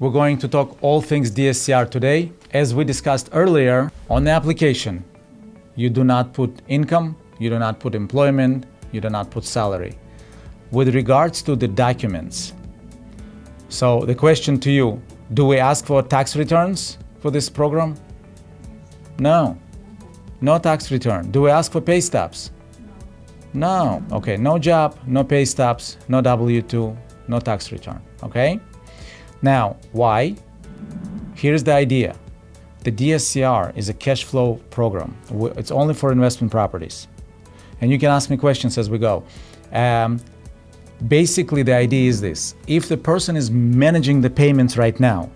We're going to talk all things DSCR today. As we discussed earlier, on the application, you do not put income, you do not put employment, you do not put salary. With regards to the documents, so the question to you, do we ask for tax returns for this program? No. No tax return. Do we ask for pay stubs? No. Okay, no job, no pay stubs, no W-2, no tax return. Okay? Now, why? Here's the idea. The DSCR is a cash flow program. It's only for investment properties. And you can ask me questions as we go. Basically, the idea is this. If the person is managing the payments right now,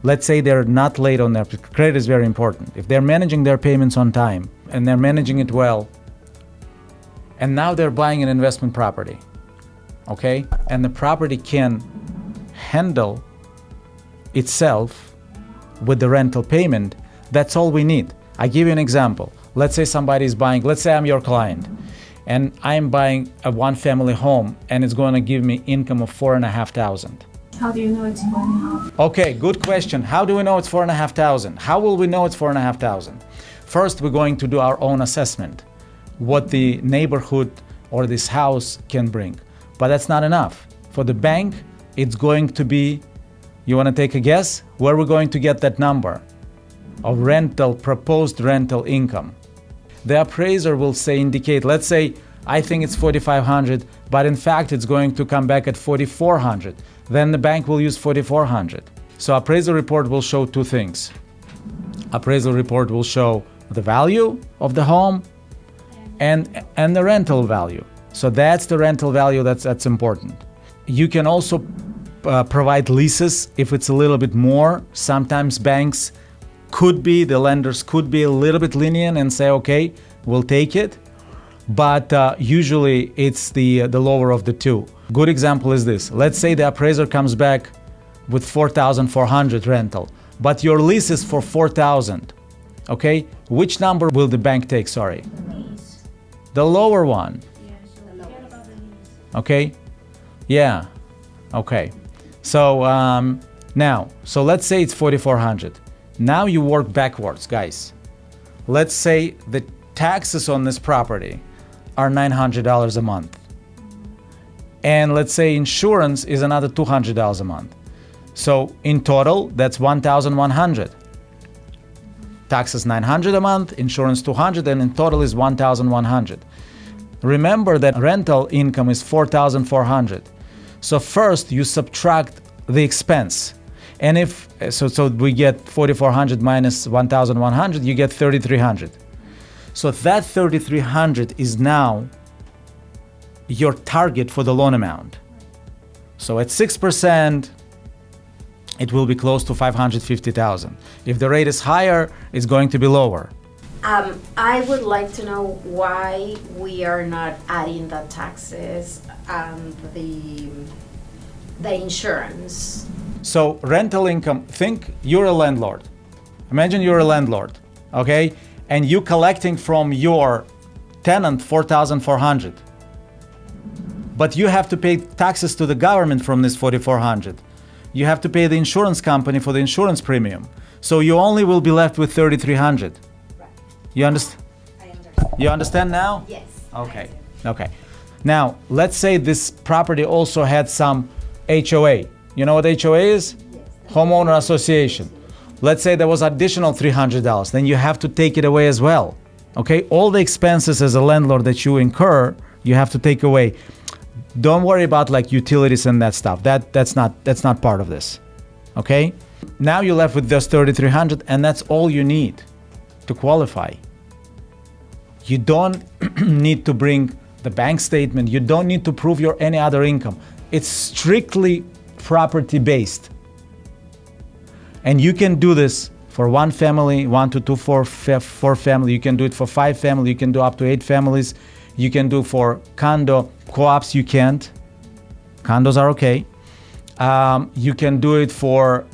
let's say they're not late on their credit is very important. If they're managing their payments on time and they're managing it well, and now they're buying an investment property, okay? And the property can handle itself with the rental payment, that's all we need. I give you an example. Let's say somebody is buying, let's say I'm your client, and I'm buying a one-family home, and it's going to give me income of $4,500. How do you know it's 4.5? Okay, good question. How do we know it's $4,500? How will we know it's $4,500? First, we're going to do our own assessment, what the neighborhood or this house can bring. But that's not enough. For the bank, it's going to be, you want to take a guess? Where we're going to get that number of proposed rental income? The appraiser will indicate, let's say, I think it's 4,500, but in fact, it's going to come back at 4,400. Then the bank will use 4,400. So appraisal report will show two things. Appraisal report will show the value of the home and the rental value. So that's the rental value that's important. You can also provide leases if it's a little bit more. Sometimes banks the lenders could be a little bit lenient and say, okay, we'll take it. But usually it's the lower of the two. Good example is this. Let's say the appraiser comes back with 4,400 rental, but your lease is for 4,000. Okay, which number will the bank take? Sorry, the lower one. Okay, yeah, okay. So so let's say it's 4,400. Now you work backwards, guys. Let's say the taxes on this property are $900 a month. And let's say insurance is another $200 a month. So in total, that's $1,100. Taxes $900 a month, insurance $200, and in total is $1,100. Remember that rental income is $4,400. So first you subtract the expense. And if so we get 4,400 minus 1,100, you get 3,300. So that 3,300 is now your target for the loan amount. So at 6%, it will be close to 550,000. If the rate is higher, it's going to be lower. I would like to know why we are not adding the taxes and the insurance. So rental income, think you're a landlord. Imagine you're a landlord, okay? And you collecting from your tenant 4,400. But you have to pay taxes to the government from this 4,400. You have to pay the insurance company for the insurance premium. So you only will be left with 3,300. Right. You understand? I understand. You understand now? Yes. Okay. Okay. Now, let's say this property also had some HOA. You know what HOA is? Yes. Homeowner Association. Let's say there was additional $300. Then you have to take it away as well. Okay? All the expenses as a landlord that you incur, you have to take away. Don't worry about like utilities and that stuff. That's not part of this. Okay? Now you're left with just 3,300, and that's all you need to qualify. You don't need to bring the bank statement. You don't need to prove your any other income. It's strictly property based. And you can do this for one family, 1 to 2, 4 family. You can do it for 5 family. You can do up to 8 families. You can do for condo co-ops. You can't. Condos are okay. You can do it for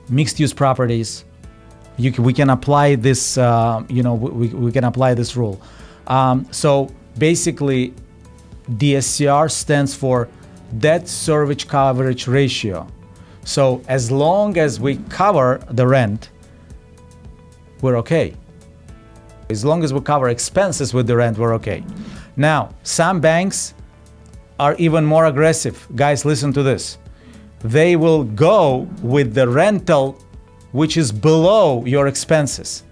mixed-use properties. We can apply this. We can apply this rule. So basically, DSCR stands for debt service coverage ratio. So as long as we cover the rent, we're okay. As long as we cover expenses with the rent, we're okay. Now, some banks are even more aggressive. Guys, listen to this. They will go with the rental which is below your expenses.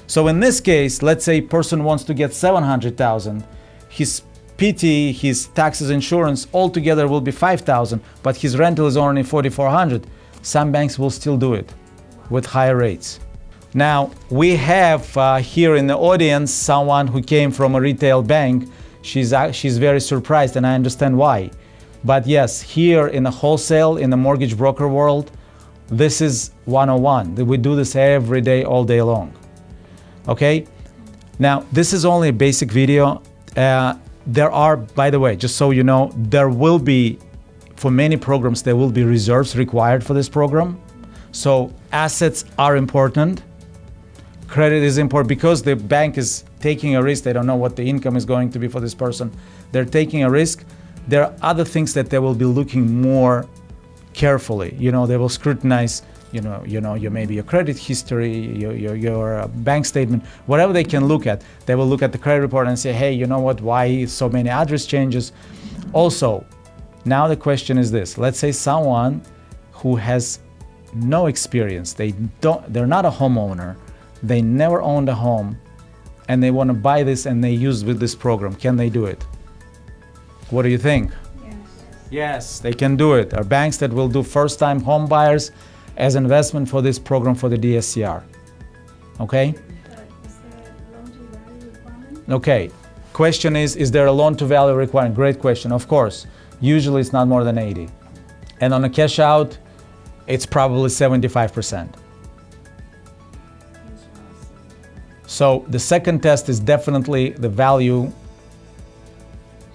So in this case, let's say a person wants to get 700,000, his PT, his taxes, insurance, all together will be 5,000, but his rental is only 4,400. Some banks will still do it with higher rates. Now, we have here in the audience someone who came from a retail bank. She's very surprised, and I understand why. But yes, here in the wholesale, in the mortgage broker world, this is 101. We do this every day, all day long. Okay? Now, this is only a basic video. There are, by the way, just so you know, there will be, for many programs, there will be reserves required for this program. So assets are important. Credit is important because the bank is taking a risk. They don't know what the income is going to be for this person. They're taking a risk. There are other things that they will be looking more carefully. You know, they will scrutinize, your maybe your credit history, your bank statement, whatever they can look at. They will look at the credit report and say, hey, you know what, why so many address changes? Also, now the question is this. Let's say someone who has no experience, they're not a homeowner, they never owned a home, and they want to buy this and they use with this program. Can they do it? What do you think? Yes. Yes, they can do it. There are banks that will do first-time home buyers as investment for this program for the DSCR. Okay? Is there loan-to-value requirement? Okay. Question is there a loan-to-value requirement? Great question. Of course. Usually it's not more than 80. And on a cash out, it's probably 75%. So the second test is definitely the value,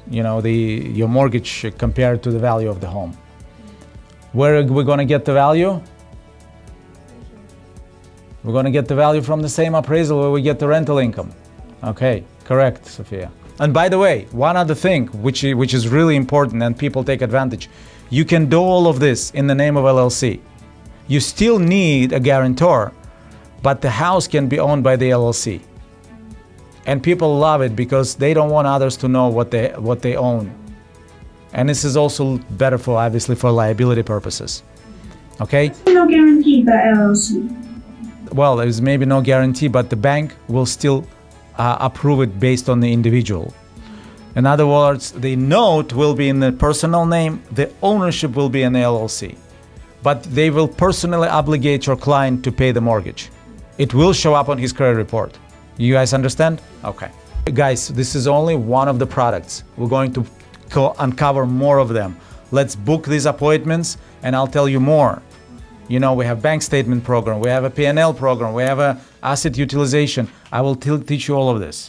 your mortgage compared to the value of the home. Where are we going to get the value? We're going to get the value from the same appraisal where we get the rental income. Okay, correct, Sophia. And by the way, one other thing which is really important and people take advantage, you can do all of this in the name of LLC. You still need a guarantor, but the house can be owned by the LLC. And people love it because they don't want others to know what they own. And this is also better obviously for liability purposes. Okay? No guarantee for LLC. Well, there's maybe no guarantee, but the bank will still approve it based on the individual. In other words, the note will be in the personal name, the ownership will be in the LLC. But they will personally obligate your client to pay the mortgage. It will show up on his credit report. You guys understand? Okay. Guys, this is only one of the products. We're going to uncover more of them. Let's book these appointments and I'll tell you more. We have bank statement program, we have a P&L program, we have a asset utilization. I will teach you all of this.